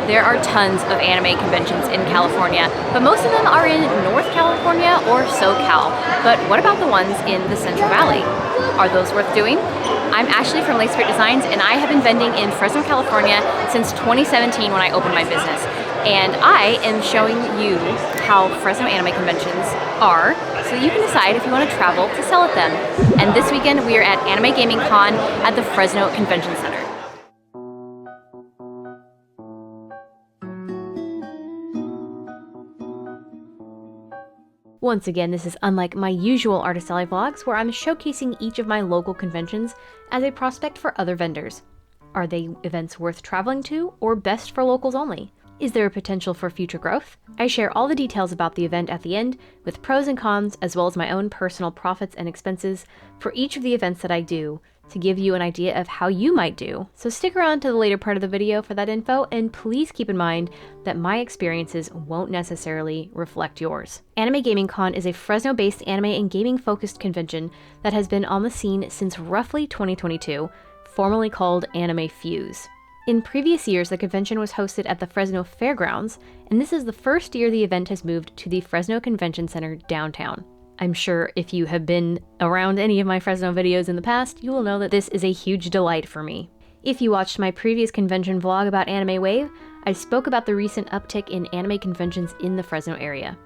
There are tons of anime conventions in California, but most of them are in North California or SoCal. But what about the ones in the Central Valley? Are those worth doing? I'm Ashley from Lake Spirit Designs, and I have been vending in Fresno, California since 2017 when I opened my business. And I am showing you how Fresno anime conventions are, so you can decide if you want to travel to sell at them. And this weekend we are at Anime Gaming Con at the Fresno Convention Center. Once again, this is unlike my usual Artist Alley vlogs, where I'm showcasing each of my local conventions as a prospect for other vendors. Are they events worth traveling to, or best for locals only? Is there a potential for future growth? I share all the details about the event at the end, with pros and cons, as well as my own personal profits and expenses for each of the events that I do, to give you an idea of how you might do. So stick around to the later part of the video for that info, and please keep in mind that my experiences won't necessarily reflect yours. Anime Gaming Con is a Fresno-based anime and gaming-focused convention that has been on the scene since roughly 2022, formerly called Anime Fuse. In previous years, the convention was hosted at the Fresno Fairgrounds, and this is the first year the event has moved to the Fresno Convention Center downtown. I'm sure if you have been around any of my Fresno videos in the past, you will know that this is a huge delight for me. If you watched my previous convention vlog about Anime Wave, I spoke about the recent uptick in anime conventions in the Fresno area.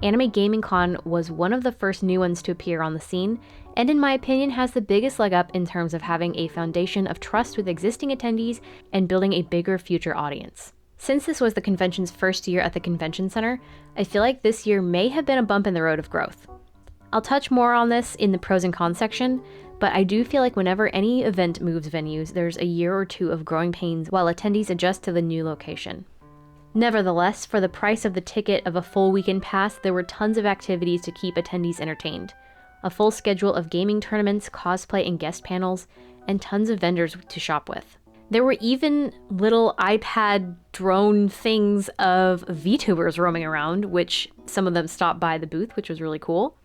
Anime Gaming Con was one of the first new ones to appear on the scene, and in my opinion has the biggest leg up in terms of having a foundation of trust with existing attendees and building a bigger future audience. Since this was the convention's first year at the convention center, I feel like this year may have been a bump in the road of growth. I'll touch more on this in the pros and cons section, but I do feel like whenever any event moves venues, there's a year or two of growing pains while attendees adjust to the new location. Nevertheless, for the price of the ticket of a full weekend pass, there were tons of activities to keep attendees entertained. A full schedule of gaming tournaments, cosplay and guest panels, and tons of vendors to shop with. There were even little iPad drone things of VTubers roaming around, which some of them stopped by the booth, which was really cool.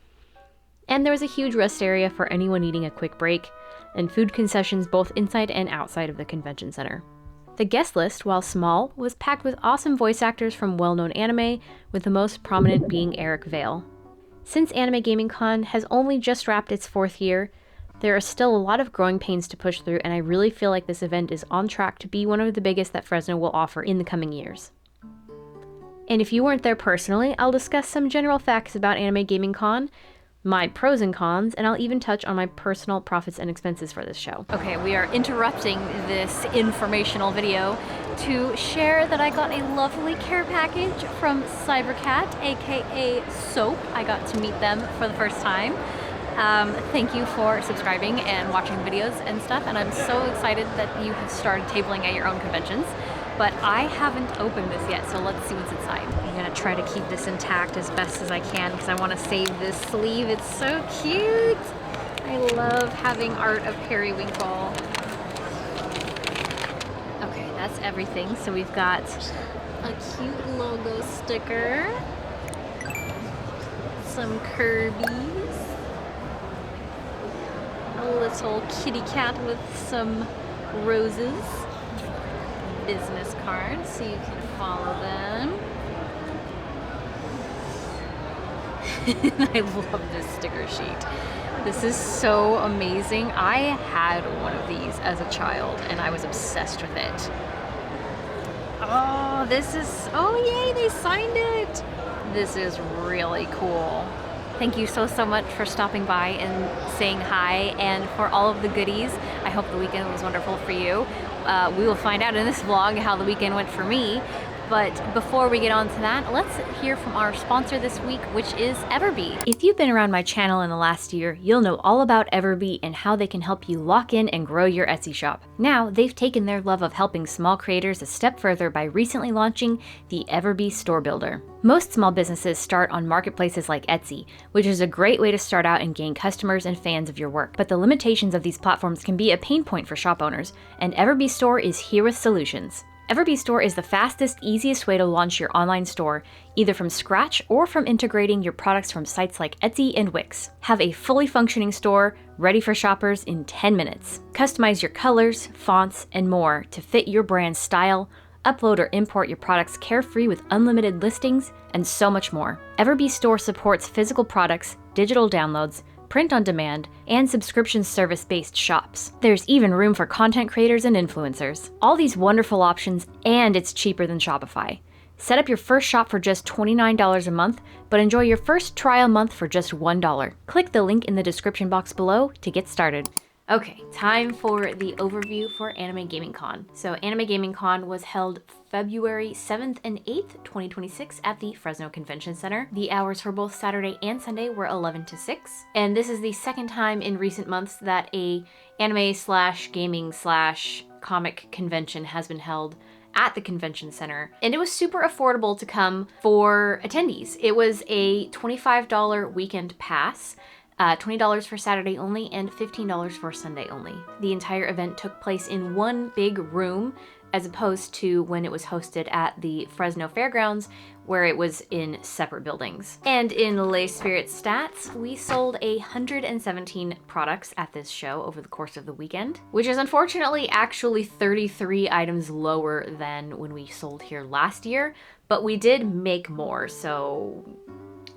And there was a huge rest area for anyone needing a quick break, and food concessions both inside and outside of the convention center. The guest list, while small, was packed with awesome voice actors from well-known anime, with the most prominent being Eric Vale. Since Anime Gaming Con has only just wrapped its 4th year, there are still a lot of growing pains to push through, and I really feel like this event is on track to be one of the biggest that Fresno will offer in the coming years. And if you weren't there personally, I'll discuss some general facts about Anime Gaming Con, my pros and cons, and I'll even touch on my personal profits and expenses for this show. Okay, we are interrupting this informational video to share that I got a lovely care package from Cybercat, aka Soap. I got to meet them for the first time. Thank you for subscribing and watching videos and stuff, and I'm so excited that you have started tabling at your own conventions. But I haven't opened this yet, so let's see what's inside. I'm gonna try to keep this intact as best as I can because I want to save this sleeve. It's so cute. I love having art of Periwinkle. Okay, that's everything. So we've got a cute logo sticker, some Kirby's, a little kitty cat with some roses, business cards so you can follow them. I love this sticker sheet. This is so amazing. I had one of these as a child and I was obsessed with it. Oh, this is, oh yay, they signed it. This is really cool. Thank you so much for stopping by and saying hi, and for all of the goodies. I hope the weekend was wonderful for you. We will find out in this vlog how the weekend went for me. But before we get on to that, let's hear from our sponsor this week, which is EverBee. If you've been around my channel in the last year, you'll know all about EverBee and how they can help you lock in and grow your Etsy shop. Now, they've taken their love of helping small creators a step further by recently launching the EverBee Store Builder. Most small businesses start on marketplaces like Etsy, which is a great way to start out and gain customers and fans of your work. But the limitations of these platforms can be a pain point for shop owners, and EverBee Store is here with solutions. EverBee Store is the fastest, easiest way to launch your online store, either from scratch or from integrating your products from sites like Etsy and Wix. Have a fully functioning store ready for shoppers in 10 minutes. Customize your colors, fonts, and more to fit your brand's style, upload or import your products carefree with unlimited listings, and so much more. EverBee Store supports physical products, digital downloads, print on demand, and subscription service-based shops. There's even room for content creators and influencers. All these wonderful options, and it's cheaper than Shopify. Set up your first shop for just $29 a month, but enjoy your first trial month for just $1. Click the link in the description box below to get started. Okay, time for the overview for Anime Gaming Con. So Anime Gaming Con was held February 7th and 8th, 2026 at the Fresno Convention Center. The hours for both Saturday and Sunday were 11 to 6. And this is the second time in recent months that a anime/gaming/comic convention has been held at the convention center, and it was super affordable to come for attendees. It was a $25 weekend pass, $20 for Saturday only, and $15 for Sunday only. The entire event took place in one big room, as opposed to when it was hosted at the Fresno Fairgrounds, where it was in separate buildings. And in Les Spirits stats, we sold 117 products at this show over the course of the weekend, which is unfortunately actually 33 items lower than when we sold here last year, but we did make more, so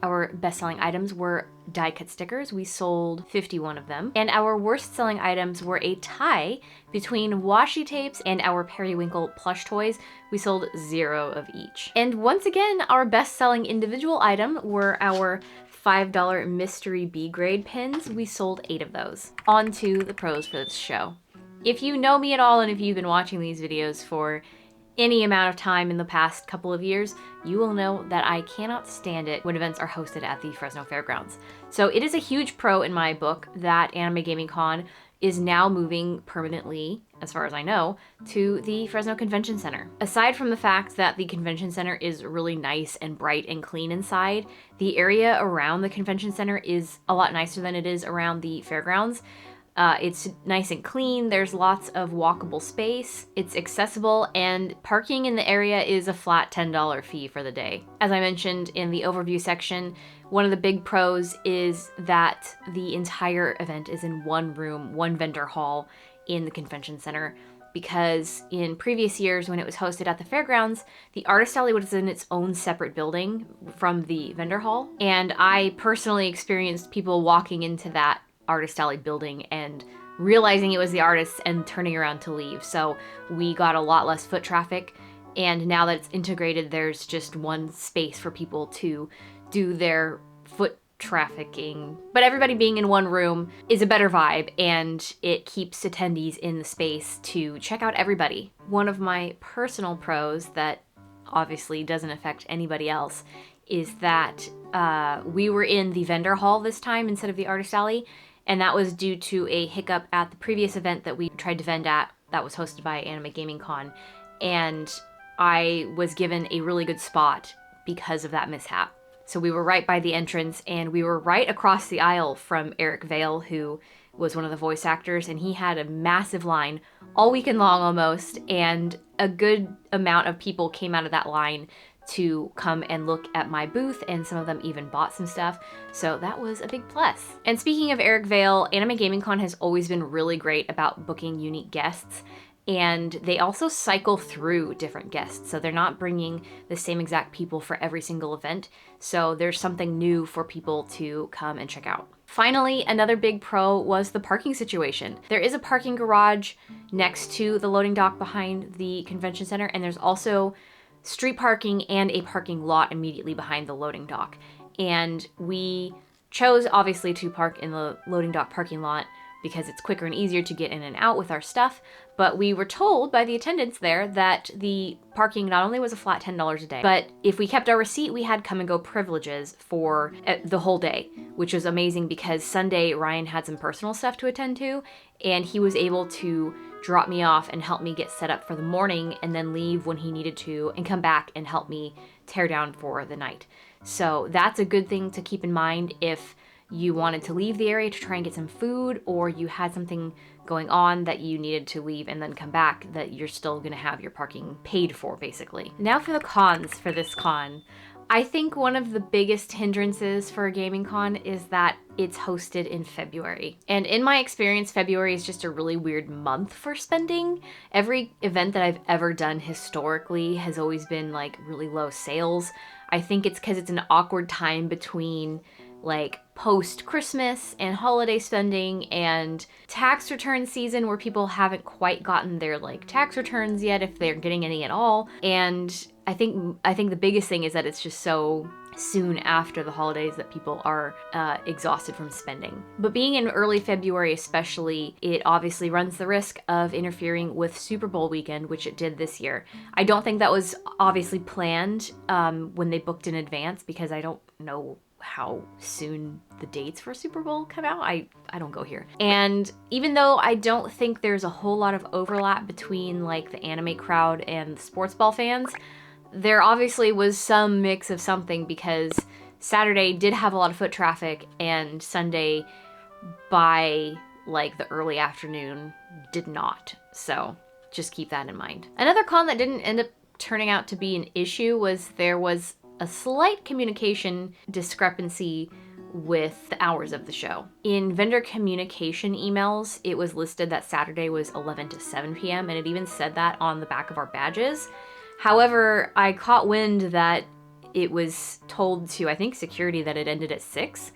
our best-selling items were die-cut stickers. We sold 51 of them. And our worst-selling items were a tie between washi tapes and our Periwinkle plush toys. We sold 0 of each. And once again, our best-selling individual item were our $5 mystery B-grade pins. We sold 8 of those. On to the pros for this show. If you know me at all, and if you've been watching these videos for any amount of time in the past couple of years, you will know that I cannot stand it when events are hosted at the Fresno Fairgrounds. So it is a huge pro in my book that Anime Gaming Con is now moving permanently, as far as I know, to the Fresno Convention Center. Aside from the fact that the convention center is really nice and bright and clean inside, the area around the convention center is a lot nicer than it is around the fairgrounds. It's nice and clean, there's lots of walkable space, it's accessible, and parking in the area is a flat $10 fee for the day. As I mentioned in the overview section, one of the big pros is that the entire event is in one room, one vendor hall in the convention center, because in previous years when it was hosted at the fairgrounds, the artist alley was in its own separate building from the vendor hall, and I personally experienced people walking into that artist alley building and realizing it was the artists and turning around to leave. So we got a lot less foot traffic, and now that it's integrated, there's just one space for people to do their foot trafficking. But everybody being in one room is a better vibe, and it keeps attendees in the space to check out everybody. One of my personal pros that obviously doesn't affect anybody else is that we were in the vendor hall this time instead of the artist alley. And that was due to a hiccup at the previous event that we tried to vend at that was hosted by Anime Gaming Con. And I was given a really good spot because of that mishap. So we were right by the entrance, and we were right across the aisle from Eric Vale, who was one of the voice actors, and he had a massive line all weekend long almost, and a good amount of people came out of that line to come and look at my booth, and some of them even bought some stuff, so that was a big plus. And speaking of Eric Vale, Anime Gaming Con has always been really great about booking unique guests, and they also cycle through different guests, so they're not bringing the same exact people for every single event, so there's something new for people to come and check out. Finally, another big pro was the parking situation. There is a parking garage next to the loading dock behind the convention center, and there's also street parking and a parking lot immediately behind the loading dock. And we chose obviously to park in the loading dock parking lot because it's quicker and easier to get in and out with our stuff, but we were told by the attendants there that the parking not only was a flat $10 a day, but if we kept our receipt, we had come and go privileges for the whole day, which was amazing because Sunday Ryan had some personal stuff to attend to, and he was able to drop me off and help me get set up for the morning and then leave when he needed to and come back and help me tear down for the night. So that's a good thing to keep in mind if you wanted to leave the area to try and get some food, or you had something going on that you needed to leave and then come back, that you're still going to have your parking paid for, basically. Now for the cons for this con. I think one of the biggest hindrances for a gaming con is that it's hosted in February. And in my experience, February is just a really weird month for spending. Every event that I've ever done historically has always been like really low sales. I think it's because it's an awkward time between like post-Christmas and holiday spending and tax return season where people haven't quite gotten their like tax returns yet, if they're getting any at all. And I think the biggest thing is that it's just so soon after the holidays that people are exhausted from spending. But being in early February especially, it obviously runs the risk of interfering with Super Bowl weekend, which it did this year. I don't think that was obviously planned when they booked in advance, because I don't know how soon the dates for Super Bowl come out. I don't go here. And even though I don't think there's a whole lot of overlap between like the anime crowd and the sports ball fans, there obviously was some mix of something, because Saturday did have a lot of foot traffic and Sunday by like the early afternoon did not. So just keep that in mind. Another con that didn't end up turning out to be an issue was there was a slight communication discrepancy with the hours of the show. In vendor communication emails, it was listed that Saturday was 11 to 7 p.m. and it even said that on the back of our badges. However, I caught wind that it was told to, I think, security that it ended at 6.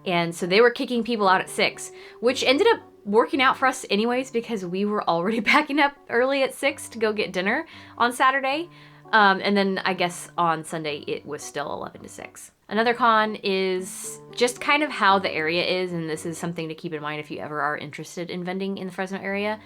And so they were kicking people out at 6, which ended up working out for us anyways, because we were already packing up early at 6 to go get dinner on Saturday. And then I guess on Sunday it was still 11 to 6. Another con is just kind of how the area is, and this is something to keep in mind if you ever are interested in vending in the Fresno area,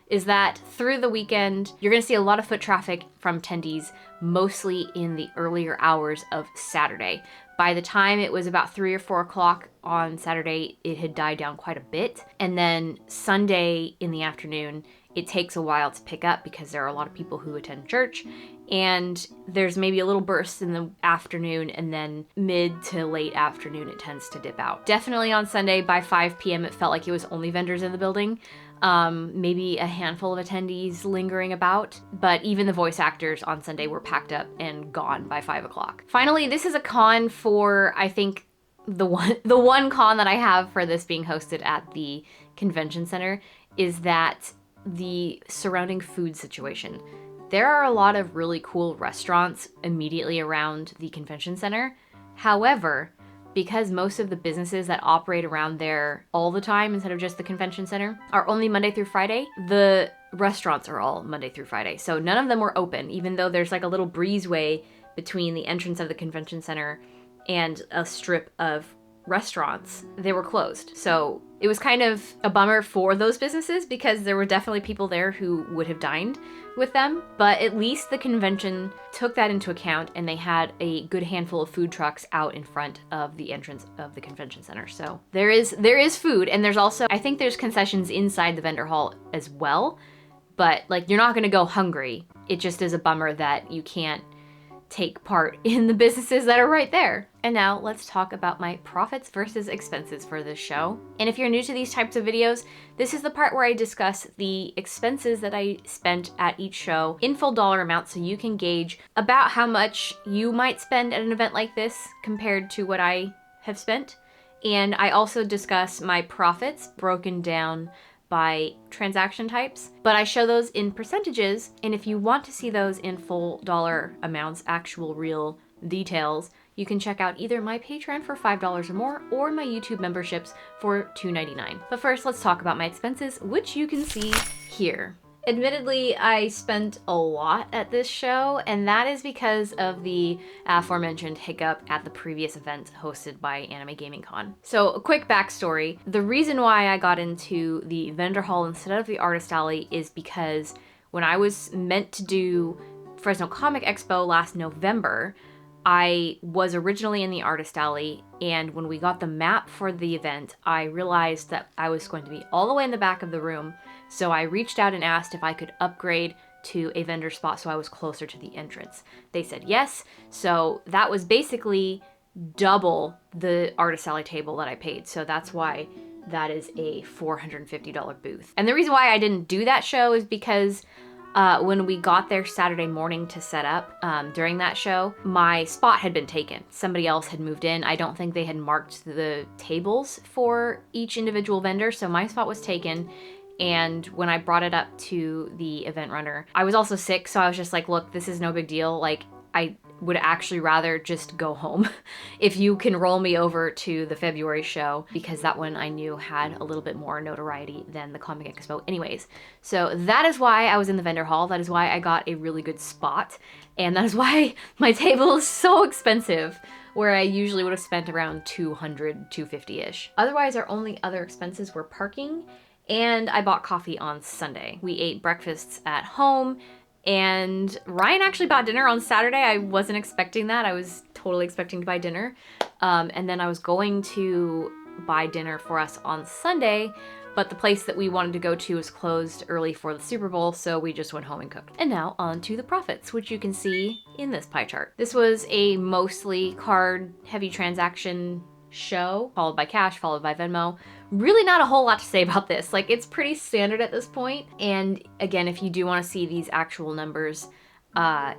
is that through the weekend, you're gonna see a lot of foot traffic from attendees, mostly in the earlier hours of Saturday. By the time it was about 3 or 4 o'clock on Saturday, it had died down quite a bit. And then Sunday in the afternoon, it takes a while to pick up because there are a lot of people who attend church, and there's maybe a little burst in the afternoon, and then mid to late afternoon it tends to dip out. Definitely on Sunday by 5 p.m. it felt like it was only vendors in the building. Maybe a handful of attendees lingering about, but even the voice actors on Sunday were packed up and gone by 5 o'clock. Finally, this is a con for, I think, the one con that I have for this being hosted at the convention center is that the surrounding food situation. There are a lot of really cool restaurants immediately around the convention center. However, because most of the businesses that operate around there all the time instead of just the convention center are only Monday through Friday, the restaurants are all Monday through Friday. So none of them were open, even though there's like a little breezeway between the entrance of the convention center and a strip of restaurants. They were closed. So it was kind of a bummer for those businesses because there were definitely people there who would have dined with them, but at least the convention took that into account and they had a good handful of food trucks out in front of the entrance of the convention center. So there is food, and there's also, I think there's concessions inside the vendor hall as well, but like you're not gonna go hungry. It just is a bummer that you can't take part in the businesses that are right there. And now let's talk about my profits versus expenses for this show. And if you're new to these types of videos, this is the part where I discuss the expenses that I spent at each show in full dollar amounts so you can gauge about how much you might spend at an event like this compared to what I have spent. And I also discuss my profits broken down by transaction types, but I show those in percentages, and if you want to see those in full dollar amounts, actual real details, you can check out either my Patreon for $5 or more, or my YouTube memberships for $2.99. But first, let's talk about my expenses, which you can see here. Admittedly, I spent a lot at this show, and that is because of the aforementioned hiccup at the previous event hosted by Anime Gaming Con. So a quick backstory. The reason why I got into the vendor hall instead of the artist alley is because when I was meant to do Fresno Comic Expo last November, I was originally in the artist alley, and when we got the map for the event, I realized that I was going to be all the way in the back of the room. So I reached out and asked if I could upgrade to a vendor spot so I was closer to the entrance. They said yes, so that was basically double the artist alley table that I paid. So that's why that is a $450 booth. And the reason why I didn't do that show is because when we got there Saturday morning to set up during that show, my spot had been taken. Somebody else had moved in. I don't think they had marked the tables for each individual vendor, so my spot was taken. And when I brought it up to the event runner, I was also sick, so I was just like, look, this is no big deal. Like, I would actually rather just go home if you can roll me over to the February show, because that one I knew had a little bit more notoriety than the Comic Expo anyways. So that is why I was in the vendor hall. That is why I got a really good spot. And that is why my table is so expensive, where I usually would have spent around $200, $250-ish. Otherwise, our only other expenses were parking, and I bought coffee on Sunday. We ate breakfasts at home, and Ryan actually bought dinner on Saturday. I wasn't expecting that. I was totally expecting to buy dinner. And then I was going to buy dinner for us on Sunday, but the place that we wanted to go to was closed early for the Super Bowl, so we just went home and cooked. And now on to the profits, which you can see in this pie chart. This was a mostly card-heavy transaction show, followed by cash, followed by Venmo. Really not a whole lot to say about this. Like, it's pretty standard at this point. And again, if you do want to see these actual numbers,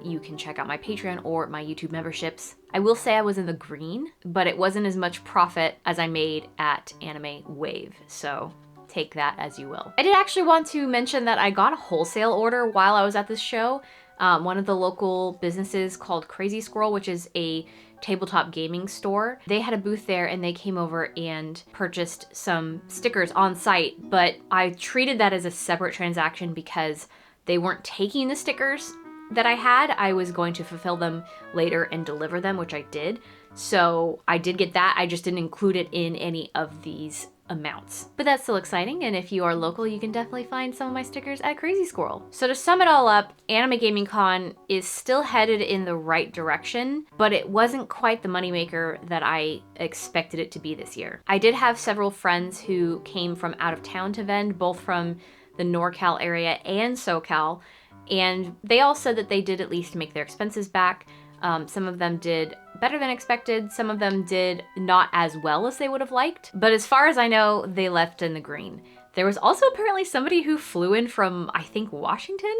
you can check out my Patreon or my YouTube memberships. I will say I was in the green, but it wasn't as much profit as I made at Anime Wave, so take that as you will. I did actually want to mention that I got a wholesale order while I was at this show. One of the local businesses called Crazy Squirrel, which is a tabletop gaming store. They had a booth there and they came over and purchased some stickers on site, but I treated that as a separate transaction because they weren't taking the stickers that I had. I was going to fulfill them later and deliver them, which I did. So I did get that. I just didn't include it in any of these amounts. But that's still exciting, and if you are local, you can definitely find some of my stickers at Crazy Squirrel. So to sum it all up, Anime Gaming Con is still headed in the right direction, but it wasn't quite the moneymaker that I expected it to be this year. I did have several friends who came from out of town to vend, both from the NorCal area and SoCal, and they all said that they did at least make their expenses back. Some of them did better than expected. Some of them did not as well as they would have liked. But as far as I know, they left in the green. There was also apparently somebody who flew in from, I think, Washington,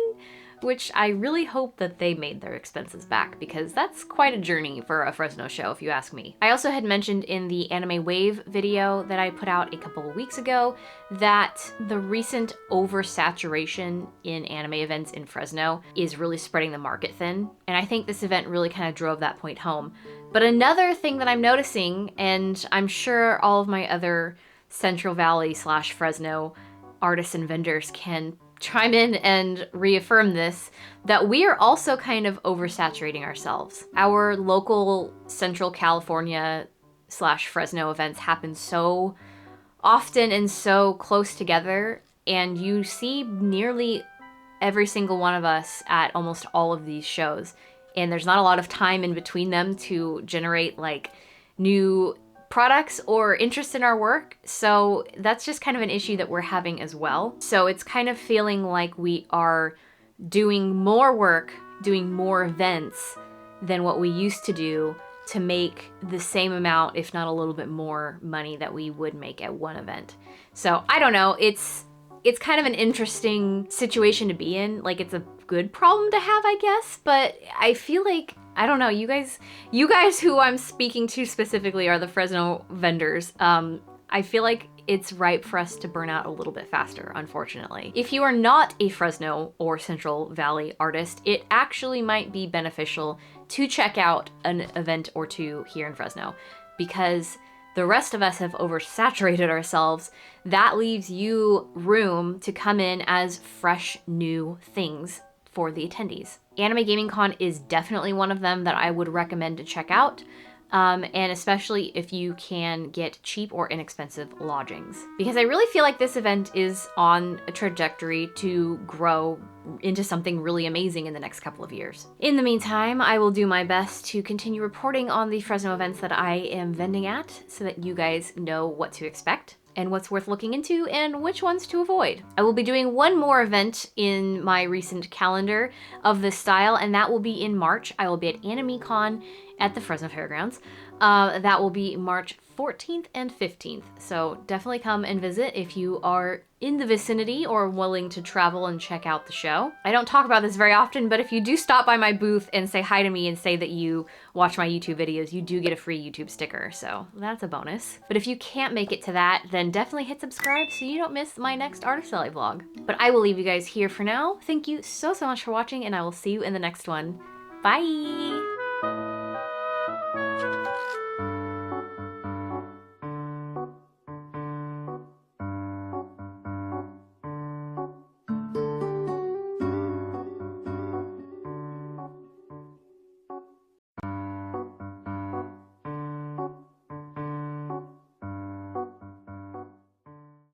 which I really hope that they made their expenses back, because that's quite a journey for a Fresno show, if you ask me. I also had mentioned in the Anime Wave video that I put out a couple of weeks ago that the recent oversaturation in anime events in Fresno is really spreading the market thin, and I think this event really kind of drove that point home. But another thing that I'm noticing, and I'm sure all of my other Central Valley / Fresno artists and vendors can chime in and reaffirm this, that we are also kind of oversaturating ourselves. Our local Central California / Fresno events happen so often and so close together, and you see nearly every single one of us at almost all of these shows, and there's not a lot of time in between them to generate like new products or interest in our work. So that's just kind of an issue that we're having as well. So it's kind of feeling like we are doing more work, doing more events than what we used to do to make the same amount, if not a little bit more money that we would make at one event. So I don't know, it's kind of an interesting situation to be in. Like, it's a good problem to have, I guess, but I feel like, I don't know, you guys who I'm speaking to specifically are the Fresno vendors. I feel like it's ripe for us to burn out a little bit faster, unfortunately. If you are not a Fresno or Central Valley artist, it actually might be beneficial to check out an event or two here in Fresno, because the rest of us have oversaturated ourselves. That leaves you room to come in as fresh, new things for the attendees. Anime Gaming Con is definitely one of them that I would recommend to check out, and especially if you can get cheap or inexpensive lodgings. Because I really feel like this event is on a trajectory to grow into something really amazing in the next couple of years. In the meantime, I will do my best to continue reporting on the Fresno events that I am vending at, so that you guys know what to expect and what's worth looking into and which ones to avoid. I will be doing one more event in my recent calendar of this style, and that will be in March. I will be at AnimeCon at the Fresno Fairgrounds. That will be March 14th and 15th. So definitely come and visit if you are in the vicinity or willing to travel and check out the show. I don't talk about this very often, but if you do stop by my booth and say hi to me and say that you watch my YouTube videos, you do get a free YouTube sticker, so that's a bonus. But if you can't make it to that, then definitely hit subscribe so you don't miss my next Artist Alley vlog. But I will leave you guys here for now. Thank you so much for watching, and I will see you in the next one. Bye!